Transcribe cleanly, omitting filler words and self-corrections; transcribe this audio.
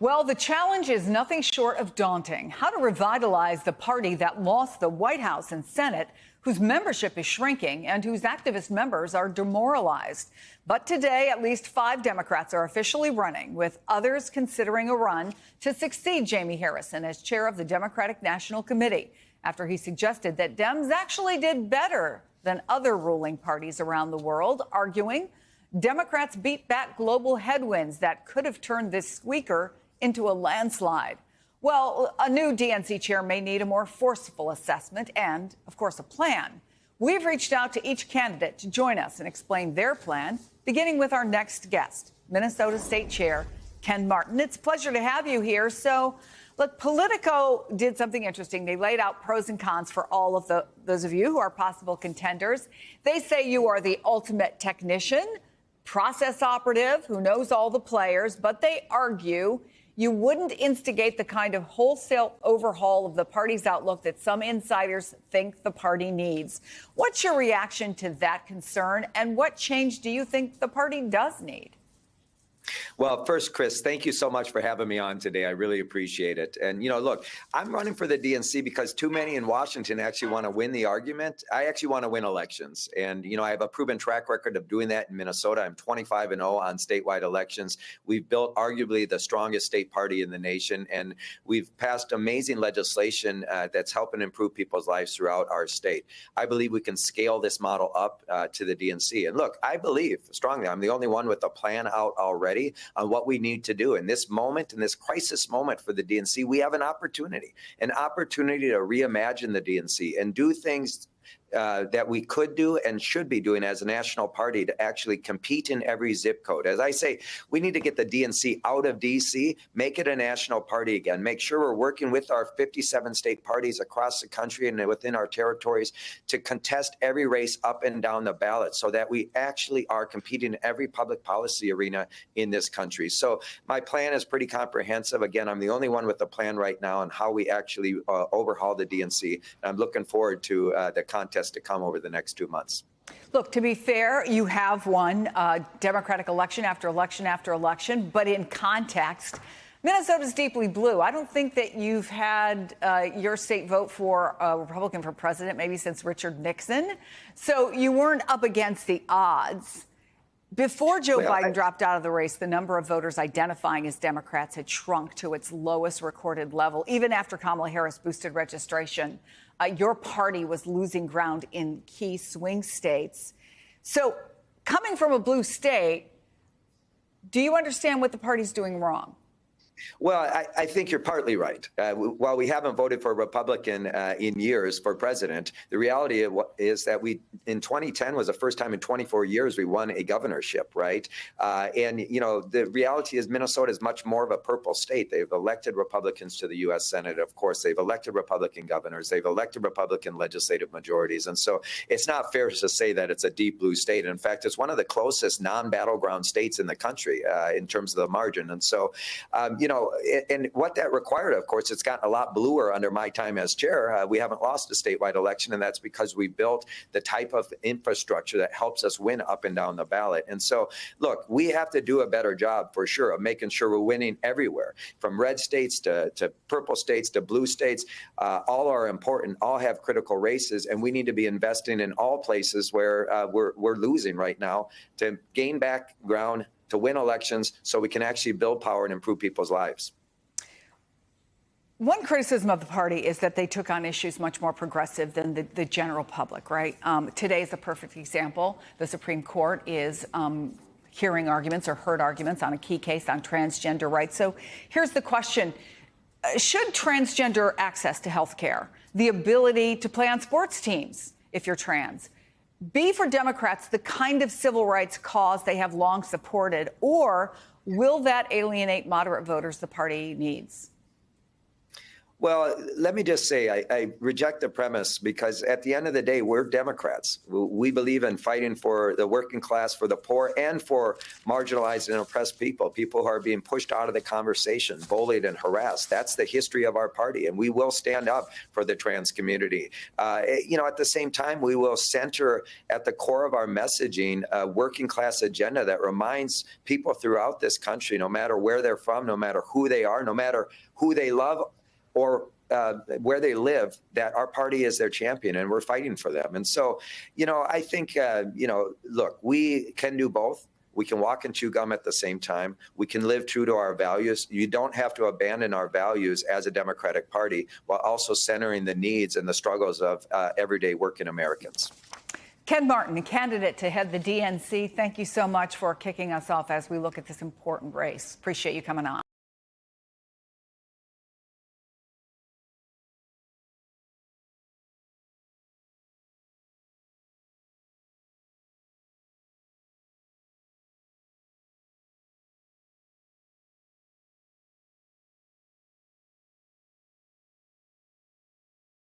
Well, the challenge is nothing short of daunting. How to revitalize the party that lost the White House and Senate, whose membership is shrinking and whose activist members are demoralized. But today, at least 5 Democrats are officially running, with others considering a run to succeed Jamie Harrison as chair of the Democratic National Committee, after he suggested that Dems actually did better than other ruling parties around the world, arguing Democrats beat back global headwinds that could have turned this squeaker into a landslide. Well, a new DNC chair may need a more forceful assessment and, of course, a plan. We've reached out to each candidate to join us and explain their plan, beginning with our next guest, Minnesota State Chair Ken Martin. It's a pleasure to have you here. So, look, Politico did something interesting. They laid out pros and cons for all of those of you who are possible contenders. They say you are the ultimate technician, process operative who knows all the players, but they argue you wouldn't instigate the kind of wholesale overhaul of the party's outlook that some insiders think the party needs. What's your reaction to that concern, and what change do you think the party does need? Well, first, Chris, thank you so much for having me on today. I really appreciate it. And, look, I'm running for the DNC because too many in Washington actually want to win the argument. I actually want to win elections. And, I have a proven track record of doing that in Minnesota. I'm 25-0 on statewide elections. We've built arguably the strongest state party in the nation. And we've passed amazing legislation that's helping improve people's lives throughout our state. I believe we can scale this model up to the DNC. And look, I believe strongly I'm the only one with a plan out already on what we need to do in this moment, in this crisis moment for the DNC. We have an opportunity to reimagine the DNC and do things that we could do and should be doing as a national party to actually compete in every zip code. As I say, we need to get the DNC out of D.C., make it a national party again, make sure we're working with our 57 state parties across the country and within our territories to contest every race up and down the ballot so that we actually are competing in every public policy arena in this country. So my plan is pretty comprehensive. Again, I'm the only one with a plan right now on how we actually overhaul the DNC. And I'm looking forward to the contest to come over the next 2 months. Look, to be fair, you have won Democratic election after election after election, but in context, Minnesota's deeply blue. I don't think that you've had your state vote for a Republican for president maybe since Richard Nixon. So you weren't up against the odds. Before Joe Biden dropped out of the race, the number of voters identifying as Democrats had shrunk to its lowest recorded level. Even after Kamala Harris boosted registration, your party was losing ground in key swing states. So coming from a blue state, do you understand what the party's doing wrong? Well, I think you're partly right. While we haven't voted for a Republican in years for president, the reality is that in 2010 was the first time in 24 years we won a governorship, right? And, the reality is Minnesota is much more of a purple state. They've elected Republicans to the U.S. Senate, of course. They've elected Republican governors. They've elected Republican legislative majorities. And so it's not fair to say that it's a deep blue state. In fact, it's one of the closest non-battleground states in the country in terms of the margin. And so, and what that required, of course, it's gotten a lot bluer under my time as chair. We haven't lost a statewide election, and that's because we built the type of infrastructure that helps us win up and down the ballot. And so, look, we have to do a better job for sure of making sure we're winning everywhere, from red states to purple states to blue states. All are important, all have critical races, and we need to be investing in all places where we're losing right now to gain back ground, to win elections so we can actually build power and improve people's lives. One criticism of the party is that they took on issues much more progressive than the general public, right? Today is a perfect example. The Supreme Court is hearing arguments or heard arguments on a key case on transgender rights. So here's the question. Should transgender access to health care, the ability to play on sports teams if you're trans, be for Democrats the kind of civil rights cause they have long supported, or will that alienate moderate voters the party needs? Well, let me just say, I reject the premise because at the end of the day, we're Democrats. We believe in fighting for the working class, for the poor, and for marginalized and oppressed people, people who are being pushed out of the conversation, bullied and harassed. That's the history of our party, and we will stand up for the trans community. At the same time, we will center at the core of our messaging a working class agenda that reminds people throughout this country, no matter where they're from, no matter who they are, no matter who they love, or where they live, that our party is their champion and we're fighting for them. And so, I think, look, we can do both. We can walk and chew gum at the same time. We can live true to our values. You don't have to abandon our values as a Democratic Party while also centering the needs and the struggles of everyday working Americans. Ken Martin, candidate to head the DNC, thank you so much for kicking us off as we look at this important race. Appreciate you coming on.